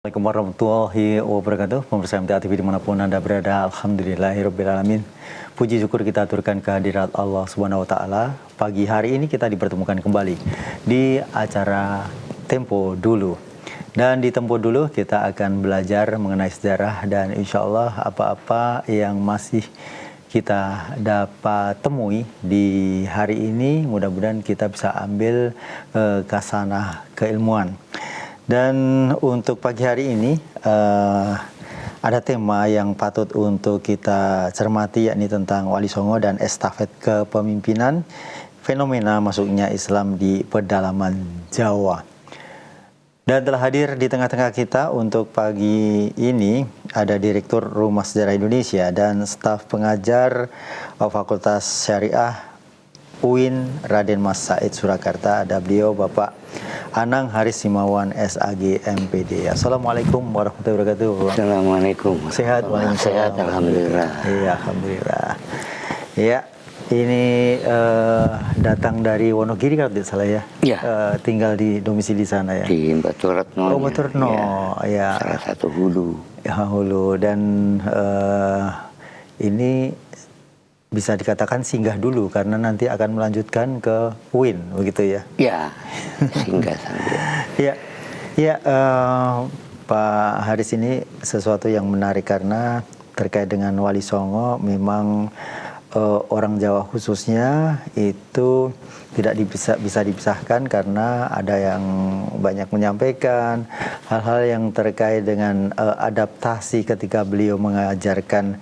Assalamualaikum warahmatullahi wabarakatuh. Pemirsa MTA TV dimanapun Anda berada, alhamdulillahirrabbilalamin. Puji syukur kita aturkan kehadirat Allah Subhanahu wa Ta'ala. Pagi hari ini kita dipertemukan kembali di acara Tempo Dulu. Dan di Tempo Dulu kita akan belajar mengenai sejarah dan insya Allah apa-apa yang masih kita dapat temui di hari ini, mudah-mudahan kita bisa ambil kasanah keilmuan. Dan untuk pagi hari ini ada tema yang patut untuk kita cermati, yakni tentang Wali Songo dan estafet kepemimpinan, fenomena masuknya Islam di pedalaman Jawa. Dan telah hadir di tengah-tengah kita untuk pagi ini ada Direktur Rumah Sejarah Indonesia dan staf pengajar Fakultas Syariah UIN Raden Mas Said Surakarta. Ada beliau Bapak Anang Haris Himawan SAG MPD. Assalamualaikum warahmatullahi wabarakatuh. Assalamualaikum. Sehat, sehat, alhamdulillah. Iya, alhamdulillah. Ya, ini datang dari Wonogiri kalau tidak salah ya. Iya. Tinggal di domisili sana ya. Di Batu Retno. Oh, Batu Retno. Ya. Salah satu hulu. Ya, hulu. Dan ini bisa dikatakan singgah dulu karena nanti akan melanjutkan ke UIN, begitu ya? Ya, singgah sambil. Ya, Pak Haris, ini sesuatu yang menarik karena terkait dengan Wali Songo, memang orang Jawa khususnya itu tidak bisa dipisahkan karena ada yang banyak menyampaikan hal-hal yang terkait dengan adaptasi ketika beliau mengajarkan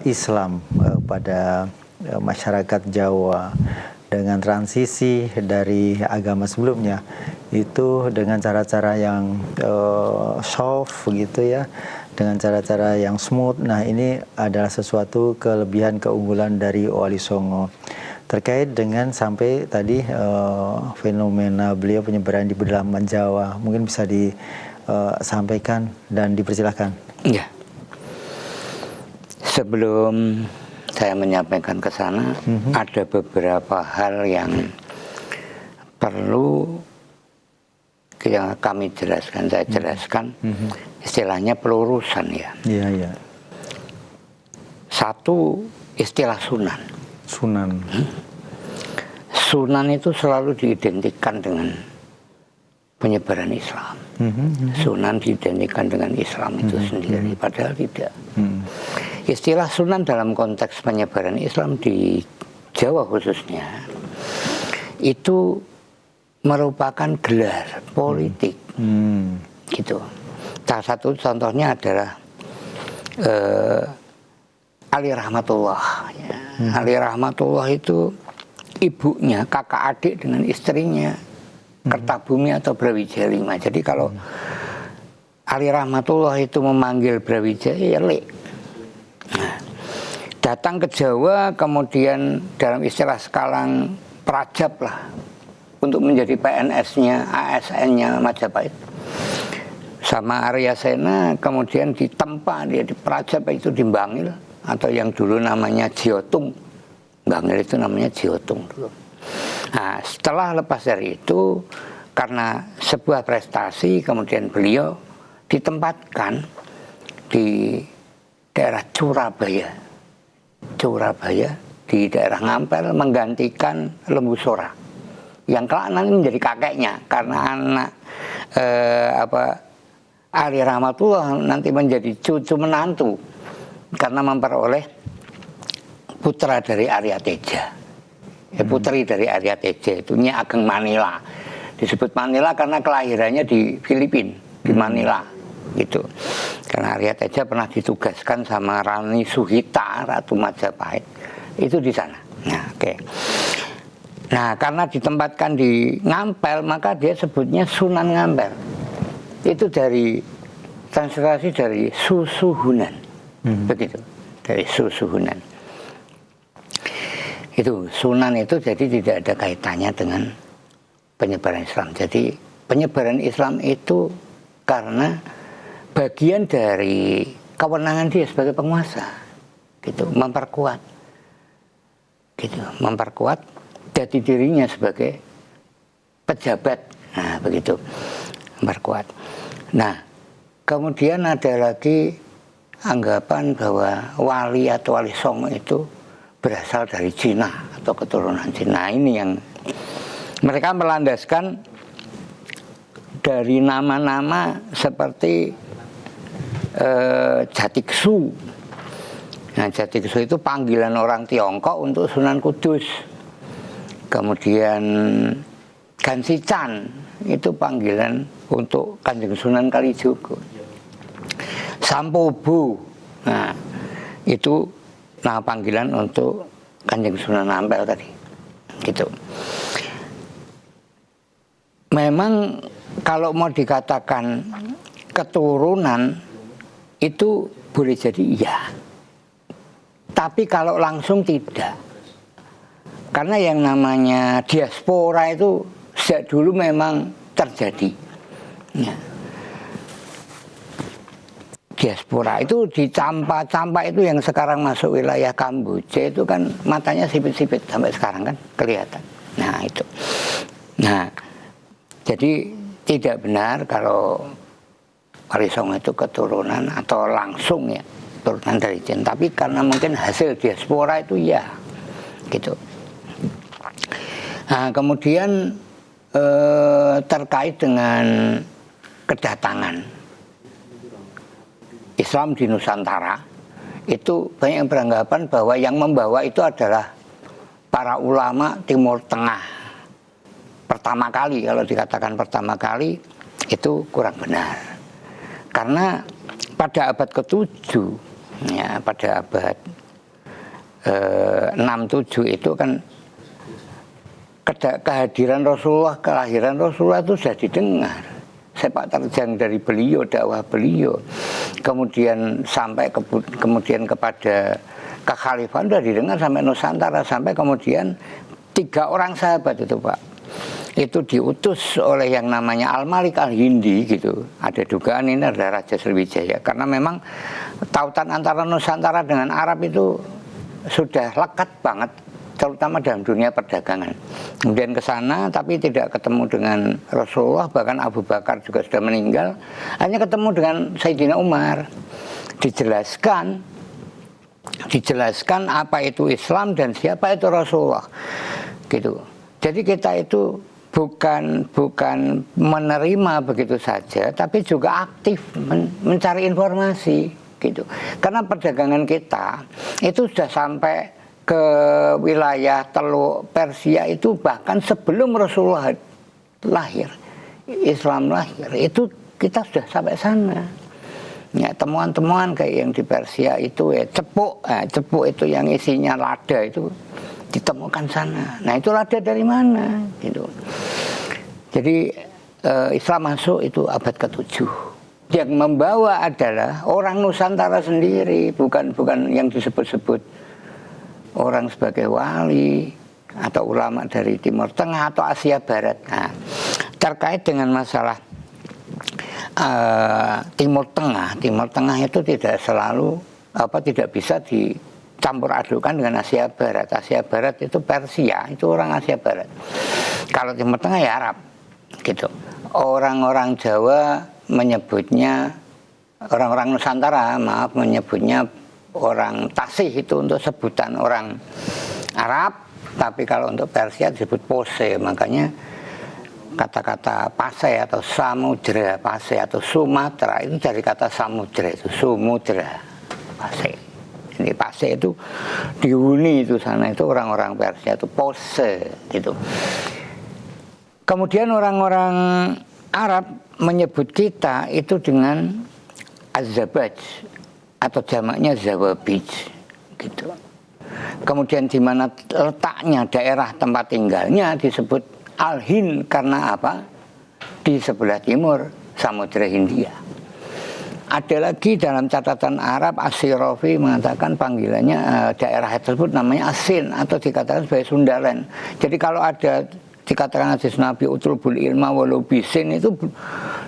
Islam pada masyarakat Jawa dengan transisi dari agama sebelumnya itu dengan cara-cara yang soft gitu ya, dengan cara-cara yang smooth. Nah, ini adalah sesuatu kelebihan keunggulan dari Wali Songo terkait dengan sampai tadi fenomena beliau penyebaran di pedalaman Jawa. Mungkin bisa disampaikan dan dipersilahkan. Ya. Sebelum saya menyampaikan ke sana, ada beberapa hal yang perlu yang kami jelaskan. Saya jelaskan istilahnya pelurusan ya. Iya, iya. Satu, istilah sunan. Sunan. Sunan itu selalu diidentikan dengan penyebaran Islam. Sunan diidentikan dengan Islam itu sendiri, padahal tidak. Istilah sunan dalam konteks penyebaran Islam di Jawa khususnya itu merupakan gelar politik, gitu. Salah satu contohnya adalah Ali Rahmatullah. Ya. Ali Rahmatullah itu ibunya kakak adik dengan istrinya Kertabumi atau Brawijaya V. Jadi kalau Ali Rahmatullah itu memanggil Brawijaya, ya Le. Nah, datang ke Jawa, kemudian dalam istilah sekarang perajab lah untuk menjadi PNS-nya, ASN-nya Majapahit. Sama Arya Sena, kemudian ditempa dia di perajab itu di Bangil, atau yang dulu namanya Jiotung. Bangil itu namanya Jiotung dulu. Nah, setelah lepas dari itu, karena sebuah prestasi, kemudian beliau ditempatkan di daerah Surabaya. Surabaya di daerah Ngampel menggantikan Lembu Sora. Yang kelak nanti menjadi kakeknya, karena anak Ali Rahmatullah nanti menjadi cucu menantu karena memperoleh putra dari Arya Teja. Putri dari Arya Teja itu Nyi Ageng Manila. Disebut Manila karena kelahirannya di Filipina, di Manila gitu. Karena Arya Teja pernah ditugaskan sama Rani Suhita, Ratu Majapahit. Itu di sana. Nah, oke. Nah, karena ditempatkan di Ngampel, maka dia sebutnya Sunan Ngampel. Itu dari transliterasi dari Susuhunan. Begitu. Dari Susuhunan. Itu Sunan itu jadi tidak ada kaitannya dengan penyebaran Islam. Jadi penyebaran Islam itu karena bagian dari kewenangan dia sebagai penguasa. Gitu, memperkuat. Gitu, memperkuat jati dirinya sebagai pejabat. Nah, begitu. Memperkuat. Nah, Kemudian ada lagi anggapan bahwa wali atau wali songo itu berasal dari Cina atau keturunan Cina. Ini yang mereka melandaskan dari nama-nama seperti Jatiksu. Nah, Jatiksu itu panggilan orang Tiongkok untuk Sunan Kudus. Kemudian Gansichan itu panggilan untuk Kanjeng Sunan Kalijogo. Sampobu, nah itu nama panggilan untuk Kanjeng Sunan Ampel tadi, gitu. Memang kalau mau dikatakan keturunan itu boleh jadi iya, tapi kalau langsung tidak, karena yang namanya diaspora itu sejak dulu memang terjadi. Ya. Diaspora itu di Campa itu yang sekarang masuk wilayah Kamboja itu kan matanya sipit-sipit sampai sekarang kan kelihatan. Nah itu. Nah jadi tidak benar kalau Wali Songo itu keturunan atau langsung ya keturunan dari Jin, tapi karena mungkin hasil diaspora itu ya gitu. Nah kemudian terkait dengan kedatangan Islam di Nusantara, itu banyak yang beranggapan bahwa yang membawa itu adalah para ulama Timur Tengah pertama kali. Kalau dikatakan pertama kali itu kurang benar, karena pada abad ke-7 ya, pada abad 6-7 itu kan kehadiran Rasulullah, kelahiran Rasulullah itu sudah didengar, sepak terjang dari beliau, dakwah beliau, kemudian sampai kemudian kepada kekhalifahan sudah didengar sampai Nusantara, sampai kemudian 3 orang sahabat itu Pak, itu diutus oleh yang namanya Al-Malik Al-Hindi gitu. Ada dugaan ini adalah Raja Sriwijaya, karena memang tautan antara Nusantara dengan Arab itu sudah lekat banget, terutama dalam dunia perdagangan. Kemudian ke sana tapi tidak ketemu dengan Rasulullah, bahkan Abu Bakar juga sudah meninggal, hanya ketemu dengan Sayyidina Umar. Dijelaskan apa itu Islam dan siapa itu Rasulullah gitu. Jadi kita itu bukan menerima begitu saja, tapi juga aktif mencari informasi gitu. Karena perdagangan kita itu sudah sampai ke wilayah Teluk Persia itu bahkan sebelum Rasulullah lahir, Islam lahir, itu kita sudah sampai sana. Ya, temuan-temuan kayak yang di Persia itu ya, cepuk itu yang isinya lada itu ditemukan sana. Nah, itu lada dari mana gitu. Jadi Islam masuk itu abad ke-7. Yang membawa adalah orang Nusantara sendiri, bukan yang disebut-sebut orang sebagai wali atau ulama dari Timur Tengah atau Asia Barat. Nah, terkait dengan masalah Timur Tengah itu tidak selalu tidak bisa dicampur adukan dengan Asia Barat. Asia Barat itu Persia, itu orang Asia Barat. Kalau Timur Tengah ya Arab, gitu. Orang-orang Jawa menyebutnya, orang-orang Nusantara menyebutnya orang Tasih, itu untuk sebutan orang Arab, tapi kalau untuk Persia disebut Pose. Makanya kata-kata Pasai atau Samudra Pasai atau Sumatera itu dari kata samudra, itu Sumudra Pasai. Ini Pasai itu dihuni itu sana, itu orang-orang Persia itu Pose gitu. Kemudian orang-orang Arab menyebut kita itu dengan Az-Zabaj atau jamaknya Zawabij gitu. Kemudian di mana letaknya daerah tempat tinggalnya disebut Al-Hind, karena apa? Di sebelah timur Samudra Hindia. Ada lagi dalam catatan Arab, As-Sirafi mengatakan panggilannya daerah tersebut namanya Asin atau dikatakan sebagai Sundaland. Jadi kalau ada dikatakan hadis Nabi utlubul ilma walau bisin, itu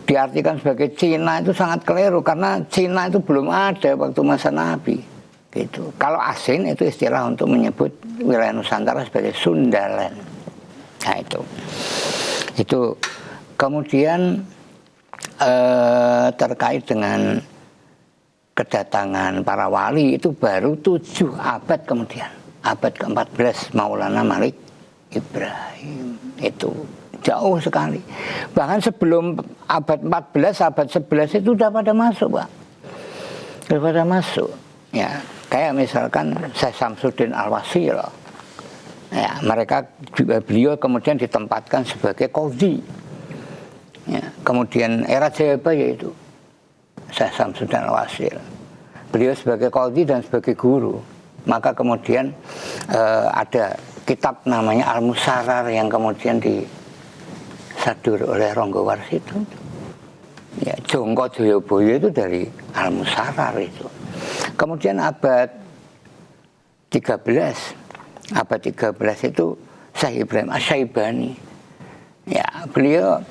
diartikan sebagai Cina, itu sangat keliru, karena Cina itu belum ada waktu masa Nabi gitu. Kalau Asin itu istilah untuk menyebut wilayah Nusantara sebagai Sundaland. Nah itu kemudian terkait dengan kedatangan para wali itu baru 7 abad kemudian, abad ke-14 Maulana Malik Ibrahim. Itu jauh sekali. Bahkan sebelum abad 14, abad 11 itu udah pada masuk, Pak. Udah pada masuk. Ya, kayak misalkan Syekh Samsuddin Al-Wasil. Ya, beliau kemudian ditempatkan sebagai qadhi. Ya, kemudian era Jayabaya itu Syekh Samsuddin Al-Wasil. Beliau sebagai qadhi dan sebagai guru. Maka kemudian ada kitab namanya Al-Musarar yang kemudian disadur oleh Ronggo Warsito. Ya, Jongko Joyoboyo itu dari Al-Musarar itu. Kemudian abad 13. Abad 13 itu Syekh Ibrahim Asy-Syaibani. Ya, beliau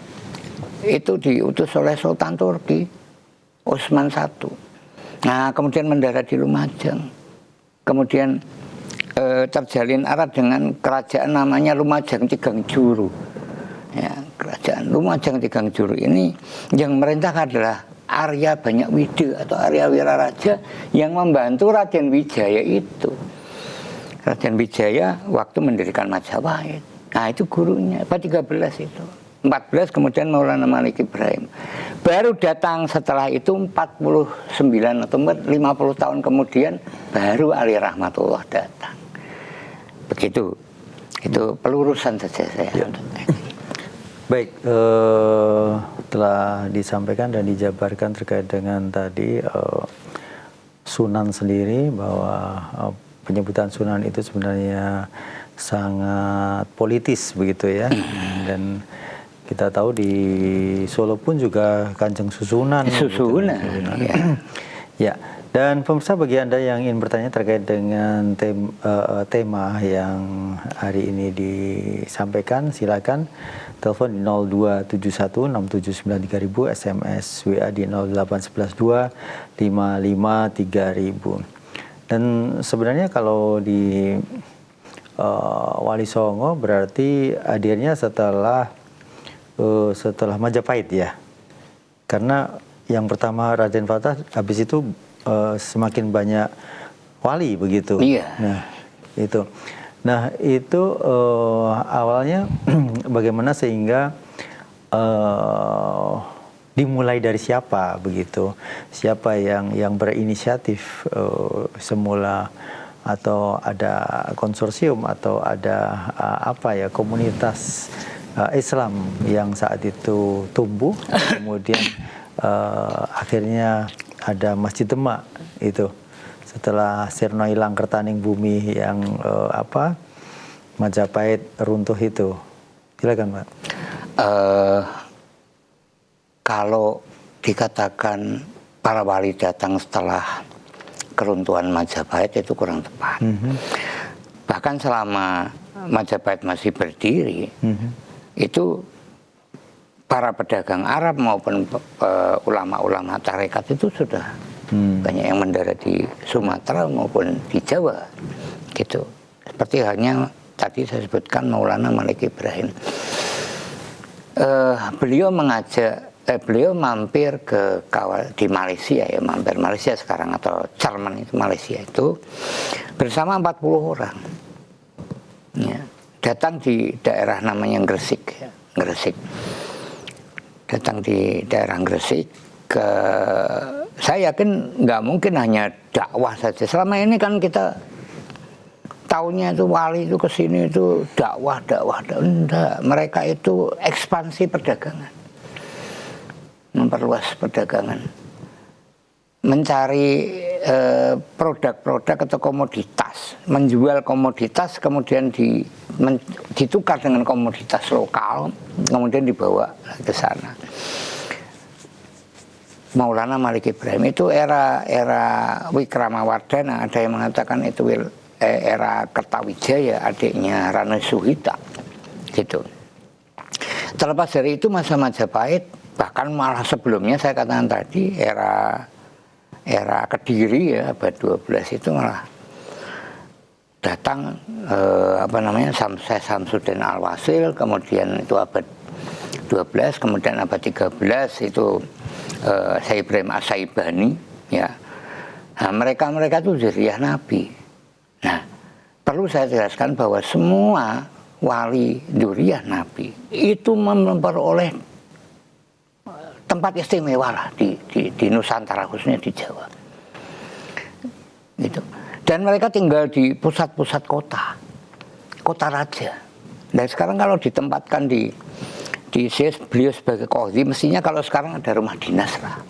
itu diutus oleh Sultan Turki Utsman I. Nah, kemudian mendarat di Lumajang. Kemudian terjalin erat dengan kerajaan namanya Lumajang Tigang Juru. Ya, kerajaan Lumajang Tigang Juru ini yang merintah adalah Arya Banyakwida atau Arya Wiraraja yang membantu Raden Wijaya itu. Raden Wijaya waktu mendirikan Majapahit. Nah, itu gurunya, abad 13 itu. 14 kemudian Maulana Malik Ibrahim. Baru datang setelah itu 49 atau 50 tahun kemudian baru Ali Rahmatullah datang. Begitu. Itu pelurusan saja saya. Ya. Baik, telah disampaikan dan dijabarkan terkait dengan tadi Sunan sendiri, bahwa penyebutan Sunan itu sebenarnya sangat politis begitu ya. Dan kita tahu di Solo pun juga Kanjeng Susunan. Susunan. Gitu. Ya. Dan pemirsa, bagi Anda yang ingin bertanya terkait dengan tema yang hari ini disampaikan, silakan telepon di 02716793.000, SMS WA di 08112553000. Dan sebenarnya kalau di Wali Songo berarti hadirnya setelah Majapahit ya. Karena yang pertama Raden Fatah, habis itu semakin banyak wali begitu. Iya. Nah itu awalnya bagaimana sehingga dimulai dari siapa begitu? Siapa yang berinisiatif semula, atau ada konsorsium atau ada komunitas Islam yang saat itu tumbuh, kemudian akhirnya ada Masjid Demak itu setelah Sirna Ilang Kertaning Bumi yang Majapahit runtuh itu. Silakan, Pak. Kalau dikatakan para wali datang setelah keruntuhan Majapahit itu kurang tepat. Bahkan selama Majapahit masih berdiri, itu para pedagang Arab maupun ulama-ulama tarekat itu sudah banyak yang mendarat di Sumatera maupun di Jawa, gitu. Seperti halnya tadi saya sebutkan Maulana Malik Ibrahim. Beliau mampir di Malaysia ya, mampir Malaysia sekarang atau Jerman itu, Malaysia itu bersama 40 orang. Ya, datang di daerah namanya Gresik ya, Gresik. Datang di daerah Gresik, saya yakin nggak mungkin hanya dakwah saja. Selama ini kan kita tahunnya itu wali itu kesini itu dakwah. Enggak, mereka itu ekspansi perdagangan, memperluas perdagangan, mencari produk-produk atau komoditas, menjual komoditas kemudian ditukar dengan komoditas lokal, kemudian dibawa ke sana. Maulana Malik Ibrahim itu era Wikramawardhana, ada yang mengatakan itu era Kertawijaya, adiknya Rana Suhita, gitu. Terlepas dari itu masa Majapahit, bahkan malah sebelumnya saya katakan tadi era Kediri ya, abad 12 itu malah datang Syekh Samsuddin Al-Wasil, kemudian itu abad 12, kemudian abad 13 itu Syekh Ibrahim As-Saibani, ya. Nah, mereka itu zuriyah Nabi. Nah, perlu saya jelaskan bahwa semua wali zuriyah Nabi itu memperoleh tempat istimewa lah di Nusantara, khususnya di Jawa. Gitu. Dan mereka tinggal di pusat-pusat kota raja. Dan sekarang kalau ditempatkan di beliau sebagai qadhi, mestinya kalau sekarang ada rumah dinas lah,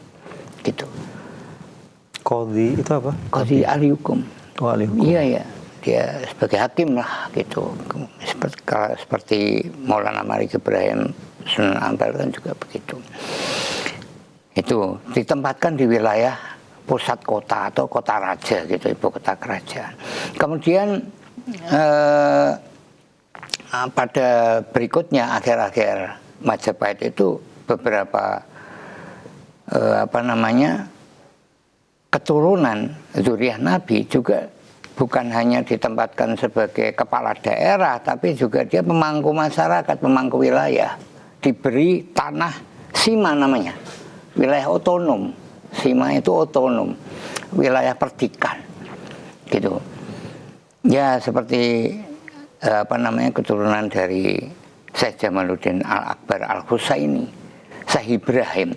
gitu. Qadhi itu apa? Qadhi ahli hukum. Oh, ahli hukum. Iya ya, dia sebagai hakim lah, gitu. Seperti Maulana Malik Ibrahim Sunan Ampel kan juga begitu. Itu ditempatkan di wilayah pusat kota atau kota raja, gitu, ibu kota kerajaan. Kemudian pada berikutnya akhir-akhir Majapahit itu beberapa keturunan zuriyah Nabi juga bukan hanya ditempatkan sebagai kepala daerah, tapi juga dia pemangku masyarakat, pemangku wilayah, diberi tanah sima namanya, wilayah otonom. Sima itu otonom, wilayah perdikan, gitu. Ya seperti keturunan dari Syekh Jamaluddin Al-Akbar Al-Husaini, Syekh Ibrahim.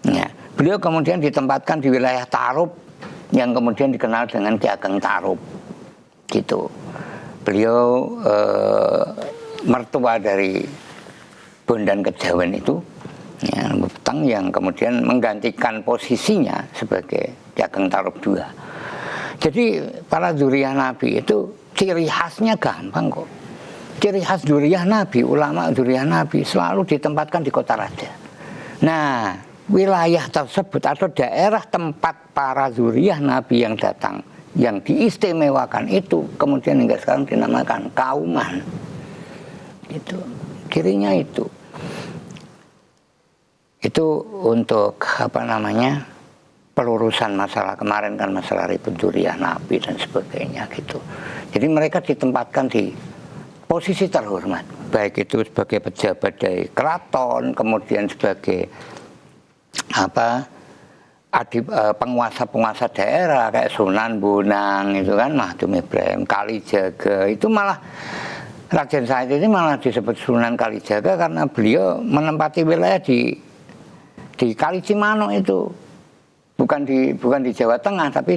Ya, beliau kemudian ditempatkan di wilayah Tarub yang kemudian dikenal dengan Ki Ageng Tarub, gitu. Beliau mertua dari Bondan Kejawen itu, ya, Betang, yang kemudian menggantikan posisinya sebagai Ki Ageng Tarub II. Jadi para zuriyah Nabi itu ciri khasnya gampang kok. Ciri khas zuriyah Nabi, ulama zuriyah Nabi selalu ditempatkan di kota raja. Nah, wilayah tersebut atau daerah tempat para zuriyah Nabi yang datang, yang diistimewakan itu kemudian hingga sekarang dinamakan Kauman. Itu cirinya itu. Itu untuk pelurusan masalah kemarin kan, masalah ribut zuriyah Nabi dan sebagainya, gitu. Jadi mereka ditempatkan di posisi terhormat, baik itu sebagai pejabat dari keraton, kemudian sebagai penguasa daerah kayak Sunan Bonang itu kan, Mahdum Ibrahim, Kalijaga. Itu malah Raden Said ini malah disebut Sunan Kalijaga karena beliau menempati wilayah di Kali Cimano itu. Bukan di Jawa Tengah, tapi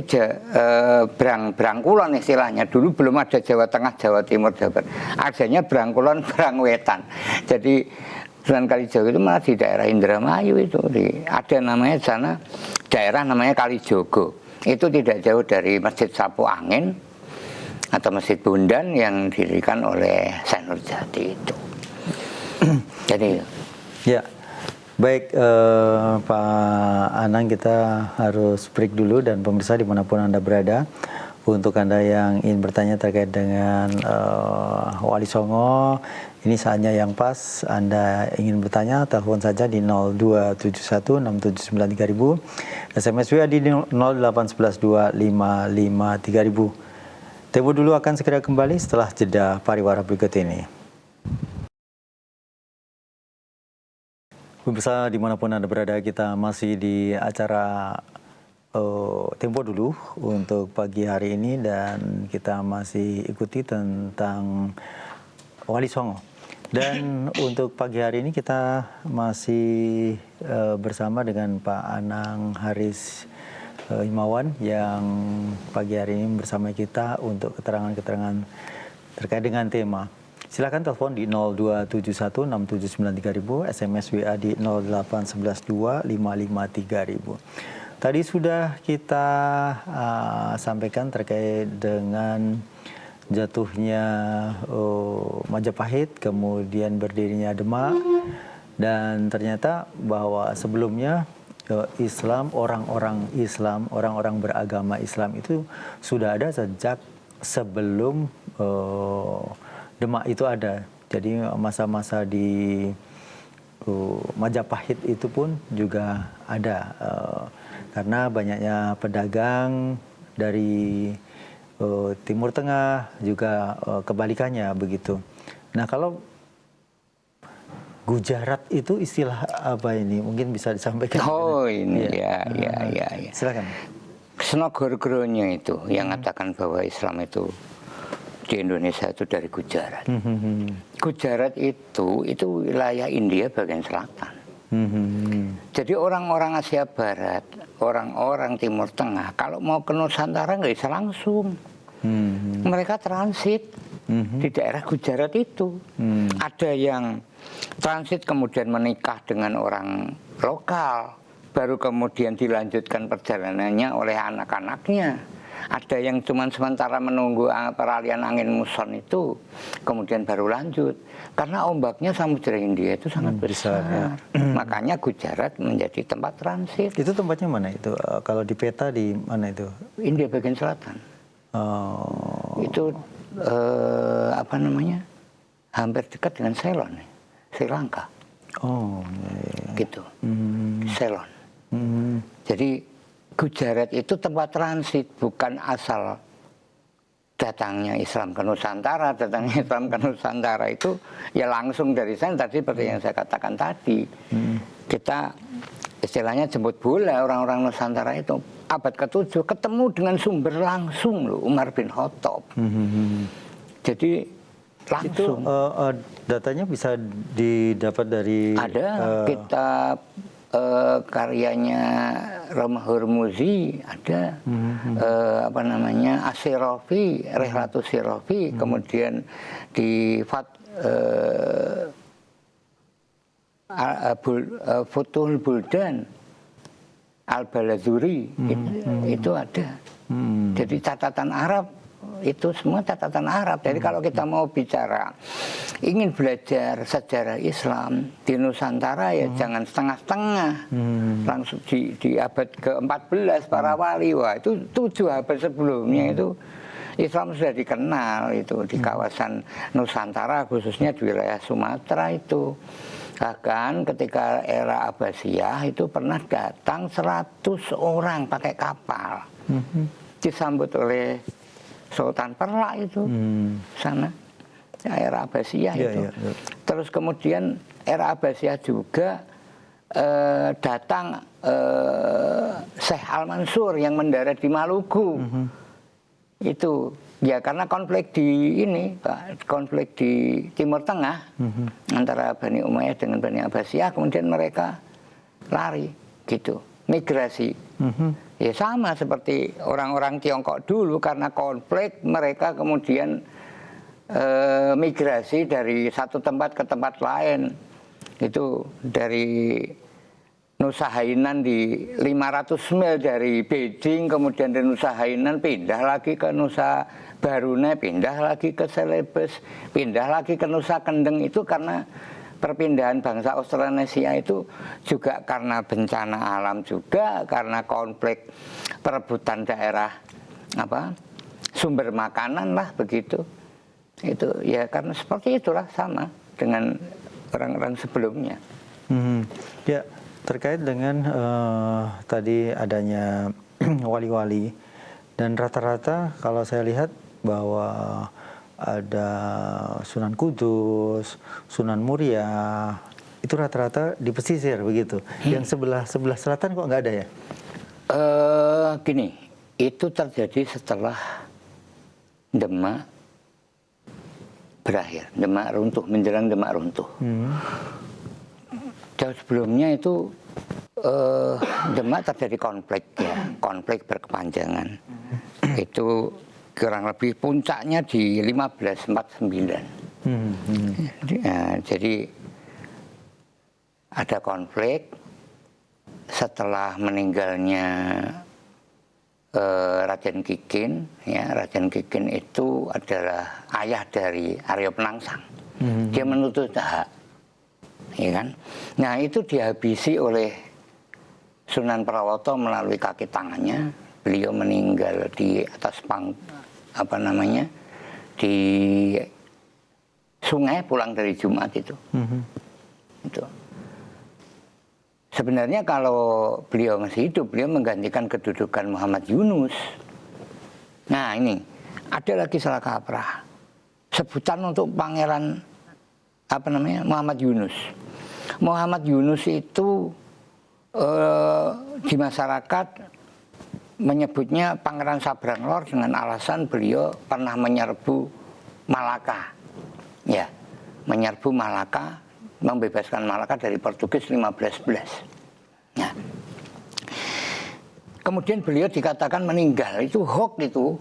Brangkulon istilahnya. Dulu belum ada Jawa Tengah, Jawa Timur, Jawa Barat. Adanya Brangkulon, Brangwetan. Jadi Sunan Kalijaga itu malah di daerah Indramayu itu. Ada namanya di sana, daerah namanya Kalijogo. Itu tidak jauh dari Masjid Sapu Angin atau Masjid Bondan yang didirikan oleh Syekh Nurjati itu. Jadi ya. Baik, Pak Anang, kita harus break dulu, dan pemirsa dimanapun Anda berada, untuk Anda yang ingin bertanya terkait dengan Wali Songo, ini saatnya yang pas. Anda ingin bertanya, telepon saja di 02716793.000, SMS WA di 08112553000. Tempo dulu akan segera kembali setelah jeda pariwara berikut ini. Pemirsa dimanapun Anda berada, kita masih di acara Tempo dulu untuk pagi hari ini, dan kita masih ikuti tentang Wali Songo. Dan untuk pagi hari ini kita masih bersama dengan Pak Anang Haris Himawan yang pagi hari ini bersama kita untuk keterangan-keterangan terkait dengan tema. Silakan telepon di 02716793000, SMS WA di 08112553000. Tadi sudah kita sampaikan terkait dengan jatuhnya Majapahit, kemudian berdirinya Demak, dan ternyata bahwa sebelumnya Islam, orang-orang beragama Islam itu sudah ada sejak sebelum Demak itu ada. Jadi masa-masa di Majapahit itu pun juga ada, karena banyaknya pedagang dari Timur Tengah, juga kebalikannya begitu. Nah, kalau Gujarat itu istilah apa ini? Mungkin bisa disampaikan. Oh ini ya. Silakan. Senogor-Gronya itu yang mengatakan bahwa Islam itu di Indonesia itu dari Gujarat. Gujarat itu wilayah India bagian selatan. Jadi orang-orang Asia Barat, orang-orang Timur Tengah, kalau mau ke Nusantara nggak bisa langsung. Mereka transit di daerah Gujarat itu. Ada yang transit kemudian menikah dengan orang lokal, baru kemudian dilanjutkan perjalanannya oleh anak-anaknya. Ada yang cuma sementara menunggu peralihan angin muson itu, kemudian baru lanjut. Karena ombaknya Samudra Hindia itu sangat besar. Ya. Makanya Gujarat menjadi tempat transit. Itu tempatnya mana itu? Kalau di peta di mana itu? India bagian selatan. Itu apa namanya? Hampir dekat dengan Ceylon, Sri Lanka. Gitu. Ceylon. Jadi Gujarat itu tempat transit, bukan asal datangnya Islam ke Nusantara. Datangnya Islam ke Nusantara itu ya langsung dari sana, tadi seperti yang saya katakan tadi. Kita istilahnya jemput bola orang-orang Nusantara itu. Abad ke-7 ketemu dengan sumber langsung loh, Umar bin Khattab. Jadi langsung. Itu datanya bisa didapat dari... Ada kitab karyanya Rama Hurmuzi, ada apa namanya As-Sirafi, Rihlatus Sirafi, kemudian di Futuhul Buldan Al-Balazuri, itu ada. Jadi catatan Arab itu semua catatan Arab. Jadi kalau kita mau bicara ingin belajar sejarah Islam di Nusantara ya jangan setengah-setengah. Langsung di abad ke-14 para wali, wah itu 7 abad sebelumnya itu Islam sudah dikenal itu di kawasan Nusantara, khususnya di wilayah Sumatera itu. Bahkan ketika era Abbasiyah itu pernah datang 100 orang pakai kapal. Disambut oleh Sultan Perlak itu sana, era Abbasiyah itu. Terus kemudian era Abbasiyah juga datang Syekh Al-Mansur yang mendarat di Maluku. Itu ya karena konflik di ini, Pak, konflik di Timur Tengah antara Bani Umayyah dengan Bani Abbasiyah, kemudian mereka lari gitu, migrasi. Ya sama seperti orang-orang Tiongkok dulu, karena konflik mereka kemudian migrasi dari satu tempat ke tempat lain. Itu dari Nusa Hainan di 500 mil dari Beijing, kemudian dari Nusa Hainan pindah lagi ke Nusa Baruna, pindah lagi ke Celebes, pindah lagi ke Nusa Kendeng. Itu karena perpindahan bangsa Australanesia itu juga karena bencana alam, juga karena konflik perebutan daerah sumber makanan lah begitu. Itu ya karena seperti itulah, sama dengan orang-orang sebelumnya. Ya, terkait dengan tadi adanya wali-wali, dan rata-rata kalau saya lihat bahwa ada Sunan Kudus, Sunan Muria, itu rata-rata di pesisir begitu. Yang sebelah selatan kok nggak ada ya? Gini, itu terjadi setelah Demak berakhir, Demak runtuh, menjelang Demak runtuh. Jauh sebelumnya itu Demak terjadi konflik ya, konflik berkepanjangan. Itu kurang lebih puncaknya di 1549. Jadi ada konflik setelah meninggalnya Raden Kikin. Ya, Raden Kikin itu adalah ayah dari Arya Penangsang. Dia menuntut hak, ya kan? Nah itu dihabisi oleh Sunan Prawoto melalui kaki tangannya. Beliau meninggal di atas di sungai pulang dari Jumat itu. Itu. Sebenarnya kalau beliau masih hidup, beliau menggantikan kedudukan Muhammad Yunus. Nah ini ada lagi salah kaprah, sebutan untuk pangeran Muhammad Yunus. Muhammad Yunus itu di masyarakat menyebutnya Pangeran Sabrang Lor dengan alasan beliau pernah menyerbu Malaka. Ya, menyerbu Malaka, membebaskan Malaka dari Portugis 1511. Nah, kemudian beliau dikatakan meninggal, itu hoax itu.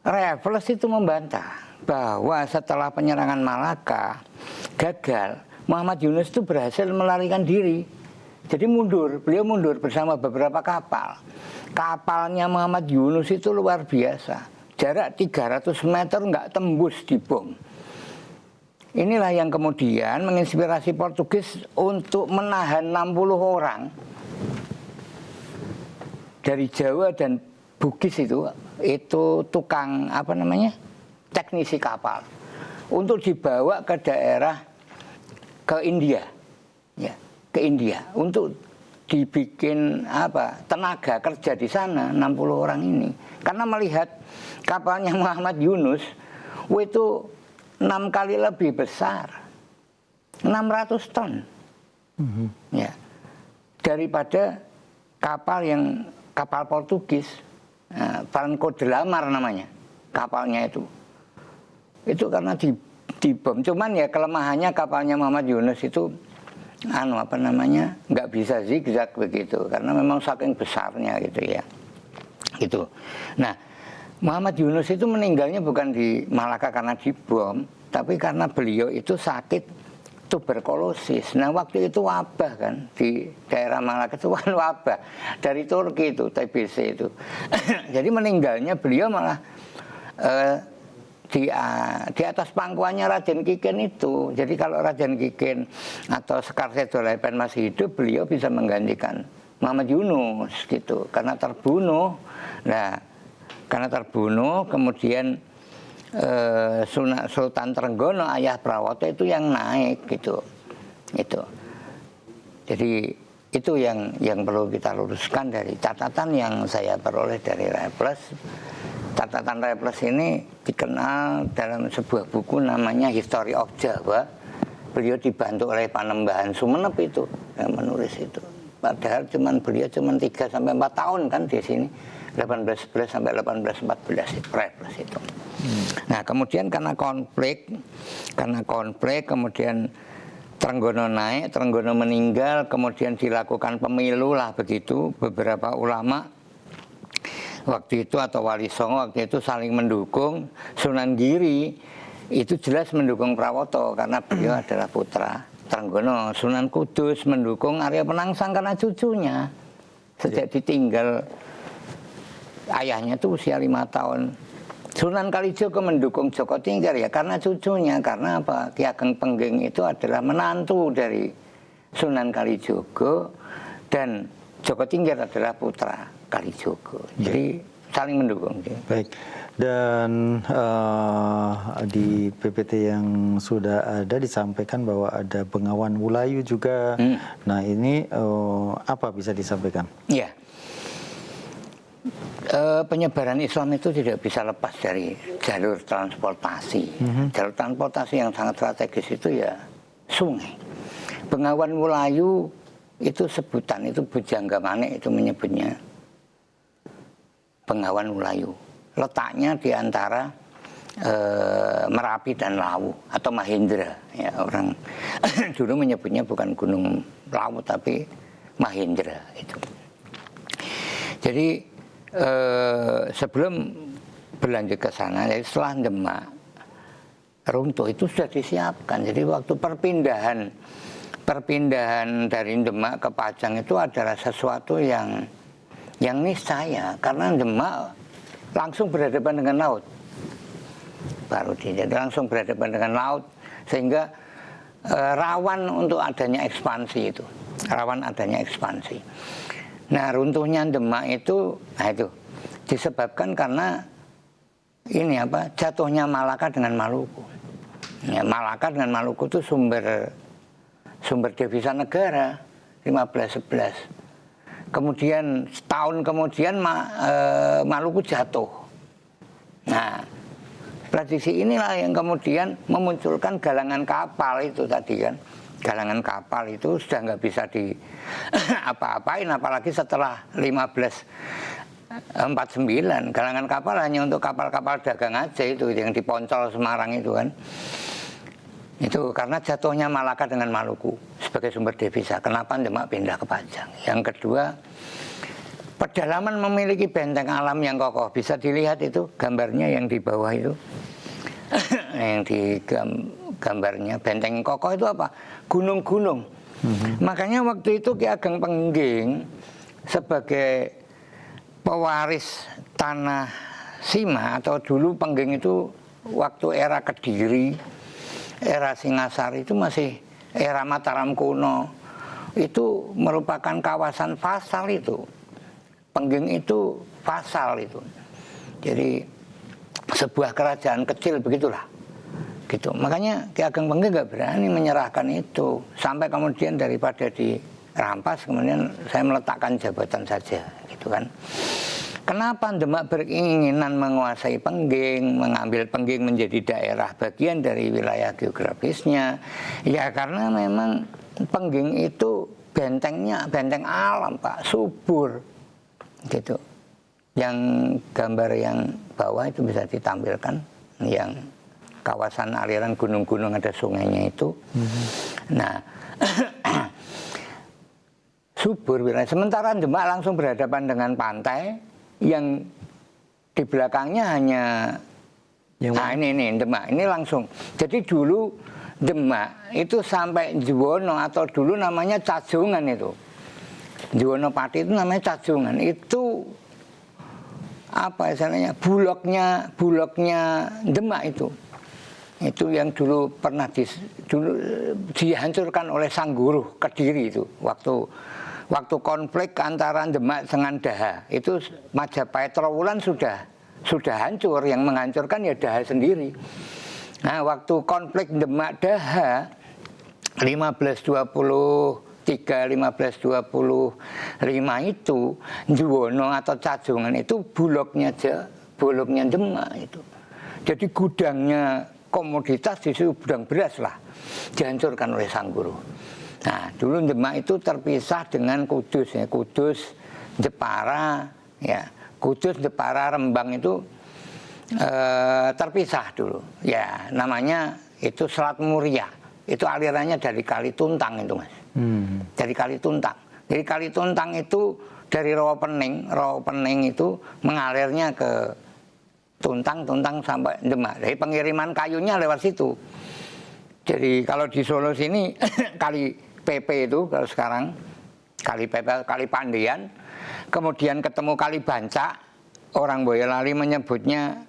Raffles itu membantah bahwa setelah penyerangan Malaka gagal, Muhammad Yunus itu berhasil melarikan diri. Jadi mundur, beliau mundur bersama beberapa kapal. Kapalnya Muhammad Yunus itu luar biasa. Jarak 300 meter nggak tembus dibom. Inilah yang kemudian menginspirasi Portugis untuk menahan 60 orang dari Jawa dan Bugis itu tukang teknisi kapal untuk dibawa ke daerah ke India, ya, ke India untuk dibikin tenaga kerja di sana 60 orang ini, karena melihat kapalnya Muhammad Yunus itu 6 kali lebih besar, 600 ton, ya, daripada kapal Portugis. Franco de la Mar namanya kapalnya itu karena dibom. Cuman ya kelemahannya kapalnya Muhammad Yunus itu nggak bisa zigzag begitu, karena memang saking besarnya gitu ya, gitu. Nah, Muhammad Yunus itu meninggalnya bukan di Malaka karena dibom, tapi karena beliau itu sakit tuberkulosis. Nah, waktu itu wabah kan di daerah Malaka itu kan wabah dari Turki itu, TBC itu. Jadi meninggalnya beliau malah di atas pangkuannya Raden Kikin itu. Jadi kalau Raden Kikin atau Sekar Sedolepen masih hidup, beliau bisa menggantikan Muhammad Yunus gitu, karena terbunuh. Nah, karena terbunuh kemudian Sultan Trenggono ayah Prawoto itu yang naik gitu. Jadi itu yang perlu kita luruskan dari catatan yang saya peroleh dari Raffles. Catatan Raffles ini dikenal dalam sebuah buku namanya History of Jawa. Beliau dibantu oleh Panembahan Sumenep itu yang menulis itu. Padahal beliau cuma 3 sampai 4 tahun kan di sini. 1811 sampai 1814 itu Raffles itu. Nah, kemudian karena konflik kemudian Trenggono naik, Trenggono meninggal, kemudian dilakukan pemilu lah begitu. Beberapa ulama waktu itu atau Wali Songo waktu itu saling mendukung. Sunan Giri itu jelas mendukung Prawoto karena beliau adalah putra Trenggono. Sunan Kudus mendukung Arya Penangsang karena cucunya. Sejak ditinggal ayahnya itu usia 5 tahun. Sunan Kalijogo mendukung Joko Tingkir ya karena cucunya. Karena apa? Ki Ageng Pengging itu adalah menantu dari Sunan Kalijogo dan Joko Tingkir adalah putra Kalijogo. Jadi saling mendukung. Baik. Dan di PPT yang sudah ada disampaikan bahwa ada Bengawan Wulayu juga. Nah, ini apa bisa disampaikan? Ya. Penyebaran Islam itu tidak bisa lepas dari jalur transportasi. Jalur transportasi yang sangat strategis itu ya sungai. Bengawan Wulayu itu sebutan, itu Bujangga Manik itu menyebutnya Bengawan Wulayu. Letaknya di antara Merapi dan Lawu atau Mahendra. Ya, orang dulu menyebutnya bukan Gunung Lawu tapi Mahendra itu. Jadi sebelum berlanjut ke sana, jadi setelah Demak runtuh itu sudah disiapkan. Jadi waktu perpindahan dari Demak ke Pajang itu adalah sesuatu yang niscaya, karena Demak langsung berhadapan dengan laut. Jadi langsung berhadapan dengan laut sehingga rawan untuk adanya ekspansi itu. Rawan adanya ekspansi. Nah, runtuhnya Demak itu disebabkan karena jatuhnya Malaka dengan Maluku. Ya, Malaka dengan Maluku itu sumber devisa negara 1511. Kemudian setahun kemudian Maluku jatuh. Nah, prediksi inilah yang kemudian memunculkan galangan kapal itu tadi kan. galangan kapal itu sudah nggak bisa di apa-apain, apalagi setelah 1549 galangan kapal hanya untuk kapal-kapal dagang aja itu yang di Poncol Semarang itu kan. Itu karena jatuhnya Malaka dengan Maluku sebagai sumber devisa. Kenapa Demak pindah ke Pajang? Yang kedua, pedalaman memiliki benteng alam yang kokoh. Bisa dilihat itu gambarnya yang di bawah itu. Yang di gambarnya benteng kokoh itu apa? Gunung-gunung. Makanya waktu itu Ki Ageng Pengging sebagai pewaris tanah Sima, atau dulu Pengging itu waktu era Kediri, era Singasari itu masih era Mataram kuno, itu merupakan kawasan vasal itu. Pengging itu vasal itu. Jadi sebuah kerajaan kecil begitulah. Gitu. Makanya Ki Ageng Pengging nggak berani menyerahkan itu. Sampai kemudian daripada dirampas, kemudian saya meletakkan jabatan saja, gitu kan. Kenapa Demak berkeinginan menguasai Pengging, mengambil Pengging menjadi daerah bagian dari wilayah geografisnya? Ya karena memang Pengging itu bentengnya benteng alam, Pak, subur, gitu. Yang gambar yang bawah itu bisa ditampilkan, yang kawasan aliran gunung-gunung ada sungainya itu. Nah, subur wilayah. Sementara Demak langsung berhadapan dengan pantai yang di belakangnya hanya ini Demak. Ini langsung. Jadi dulu Demak itu sampai Juwono, atau dulu namanya Cajungan itu. Juwono Pati itu namanya Cajungan. Itu apa istilahnya? Bulognya Demak itu. Itu yang dulu pernah dihancurkan oleh Sang Guru Kediri itu waktu konflik antara Demak dengan Daha. Itu Majapahit Trowulan sudah hancur, yang menghancurkan ya Daha sendiri. Nah, waktu konflik Demak Daha 1525 itu, Juwono atau Cajungan itu bulognya Demak itu. Jadi gudangnya komoditas di situ, gudang beras lah, dihancurkan oleh Sang Guru. Nah, dulu Demak itu terpisah dengan Kudus ya, Kudus, Jepara ya, Kudus, Jepara, Rembang itu terpisah dulu. Ya, namanya itu Selat Muria. Itu alirannya dari Kali Tuntang itu, Mas. Dari Kali Tuntang. Jadi Kali Tuntang itu dari Rawa Pening itu mengalirnya ke Tuntang sampai Demak. Jadi pengiriman kayunya lewat situ. Jadi kalau di Solo sini Kali PP itu kalau sekarang Kali PP, Kali Pandian, kemudian ketemu Kali Bancak, orang Boyolali menyebutnya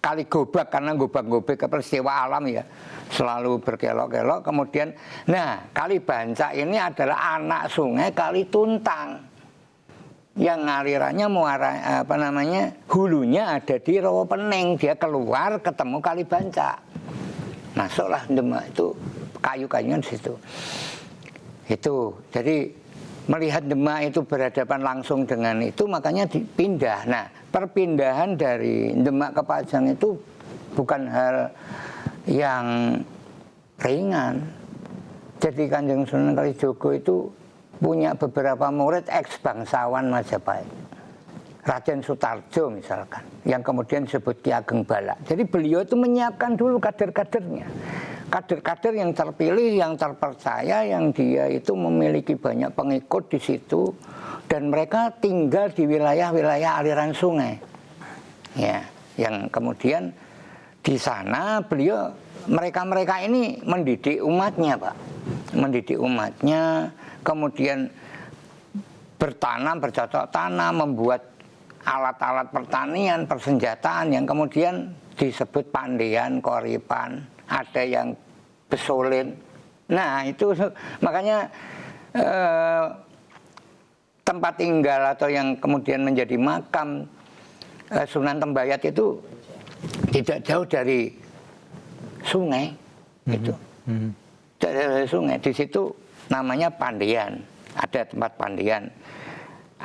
Kali Gobak karena gobak-gobek ke peristiwa alam ya, selalu berkelok-kelok. Kemudian, nah Kali Bancak ini adalah anak sungai Kali Tuntang yang alirannya hulunya ada di Rawa Pening. Dia keluar ketemu Kali Bancak, masuklah Demak itu, kayu-kayunya di situ. Itu jadi melihat Demak itu berhadapan langsung dengan itu, makanya dipindah. Nah, perpindahan dari Demak ke Pajang itu bukan hal yang ringan. Jadi Kanjeng Sunan Kalijogo itu punya beberapa murid ex-bangsawan Majapahit. Raden Sutarjo misalkan, yang kemudian disebut Ki Ageng Balak. Jadi beliau itu menyiapkan dulu kader-kadernya. Kader-kader yang terpilih, yang terpercaya, yang dia itu memiliki banyak pengikut di situ. Dan mereka tinggal di wilayah-wilayah aliran sungai. Ya, yang kemudian di sana mereka ini mendidik umatnya, Pak. Mendidik umatnya, kemudian bertanam, bercocok tanam, membuat alat-alat pertanian, persenjataan yang kemudian disebut pandean, koripan, ada yang besolin. Nah, itu makanya tempat tinggal atau yang kemudian menjadi makam Sunan Tembayat itu tidak jauh dari sungai, gitu. Dari sungai, di situ namanya Pandean, ada tempat Pandean,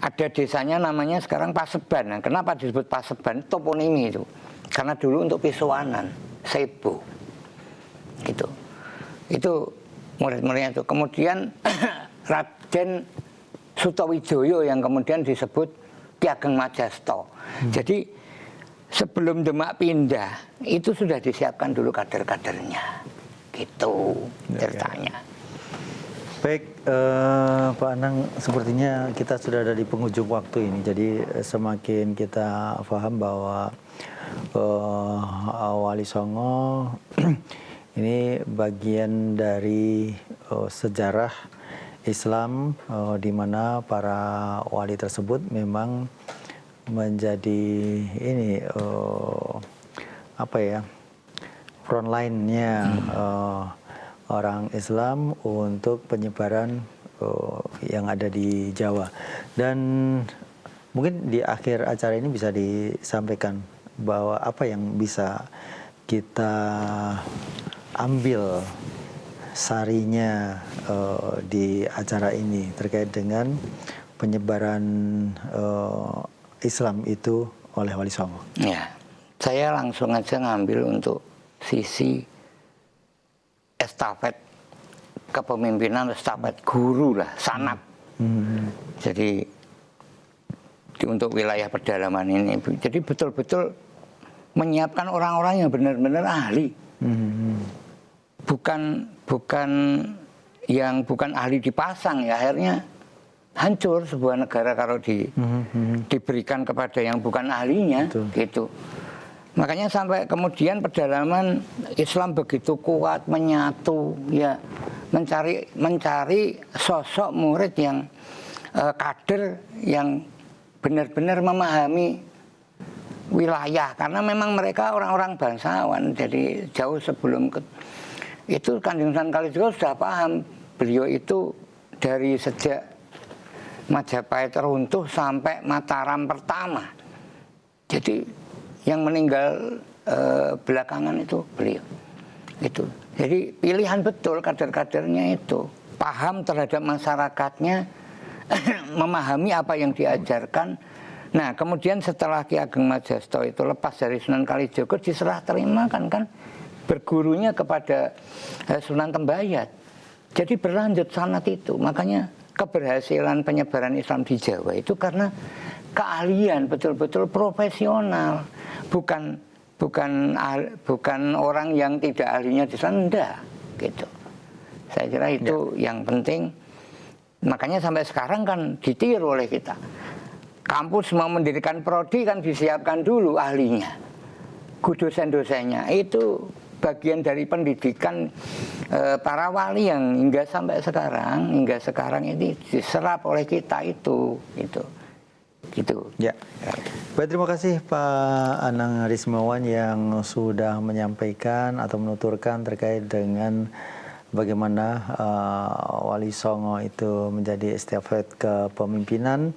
ada desanya namanya sekarang Paseban. Nah, kenapa disebut Paseban? Toponimi itu, karena dulu untuk pisuanan, sebo, gitu. Itu murid-muridnya itu. Kemudian Raden Sutawijoyo yang kemudian disebut Ki Ageng Majasto. Jadi sebelum Demak pindah itu sudah disiapkan dulu kader-kadernya, gitu ceritanya. Baik, Pak Anang, sepertinya kita sudah ada di penghujung waktu ini. Jadi semakin kita paham bahwa Wali Songo ini bagian dari sejarah Islam, di mana para wali tersebut memang menjadi ini frontline-nya orang Islam untuk penyebaran yang ada di Jawa. Dan mungkin di akhir acara ini bisa disampaikan bahwa apa yang bisa kita ambil sarinya di acara ini terkait dengan penyebaran Islam itu oleh Wali Songo. Ya, saya langsung aja ngambil untuk sisi estafet kepemimpinan, estafet guru lah, sanat. Jadi untuk wilayah pedalaman ini, jadi betul-betul menyiapkan orang-orang yang benar-benar ahli. Bukan yang bukan ahli dipasang, ya akhirnya hancur sebuah negara kalau diberikan kepada yang bukan ahlinya. Betul. Gitu. Makanya sampai kemudian pedalaman Islam begitu kuat, menyatu, ya mencari sosok murid yang kader yang benar-benar memahami wilayah, karena memang mereka orang-orang bangsawan. Jadi jauh sebelum itu Kanjeng Sunan Kalijaga sudah paham. Beliau itu dari sejak Majapahit runtuh sampai Mataram pertama. Jadi yang meninggal belakangan itu beliau. Itu. Jadi pilihan betul kader-kadernya itu, paham terhadap masyarakatnya, memahami apa yang diajarkan. Nah, kemudian setelah Ki Ageng Majasto itu lepas dari Sunan Kalijaga, diserah terimakan kan bergurunya kepada Sunan Tembayat. Jadi berlanjut sanat itu. Makanya keberhasilan penyebaran Islam di Jawa itu karena keahlian betul-betul profesional, bukan orang yang tidak ahlinya di sana, enggak, gitu. Saya kira itu yang penting. Makanya sampai sekarang kan ditiru oleh kita. Kampus mau mendirikan prodi kan disiapkan dulu ahlinya, dosen-dosennya. Itu bagian dari pendidikan para wali yang hingga sekarang ini diserap oleh kita itu. Gitu. Ya. Baik, terima kasih Pak Anang Rismawan yang sudah menyampaikan atau menuturkan terkait dengan bagaimana Wali Songo itu menjadi estafet kepemimpinan,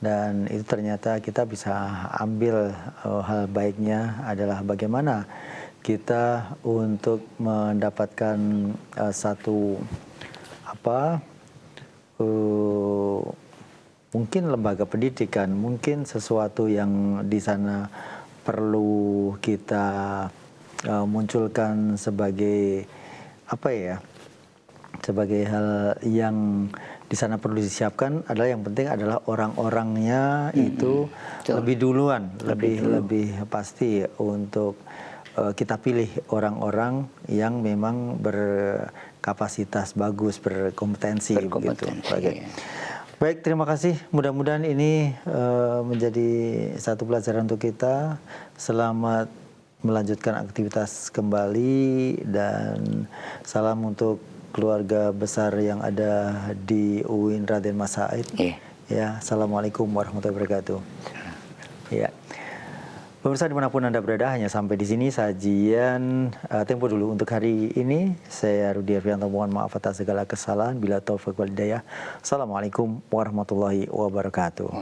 dan itu ternyata kita bisa ambil hal baiknya adalah bagaimana kita untuk mendapatkan satu mungkin lembaga pendidikan, mungkin sesuatu yang di sana perlu kita munculkan sebagai sebagai hal yang di sana perlu disiapkan adalah, yang penting adalah orang-orangnya itu lebih duluan, lebih pasti untuk kita pilih orang-orang yang memang berkapasitas bagus, berkompetensi. Begitu. Baik, terima kasih. Mudah-mudahan ini menjadi satu pelajaran untuk kita. Selamat melanjutkan aktivitas kembali, dan salam untuk keluarga besar yang ada di UIN Raden Mas Said. Ya, assalamualaikum warahmatullahi wabarakatuh. Ya. Pemirsa dimanapun Anda berada, hanya sampai di sini sajian Tempo Dulu untuk hari ini. Saya Rudi Arfianto, mohon maaf atas segala kesalahan. Bila taufiq wal hidayah. Assalamualaikum warahmatullahi wabarakatuh.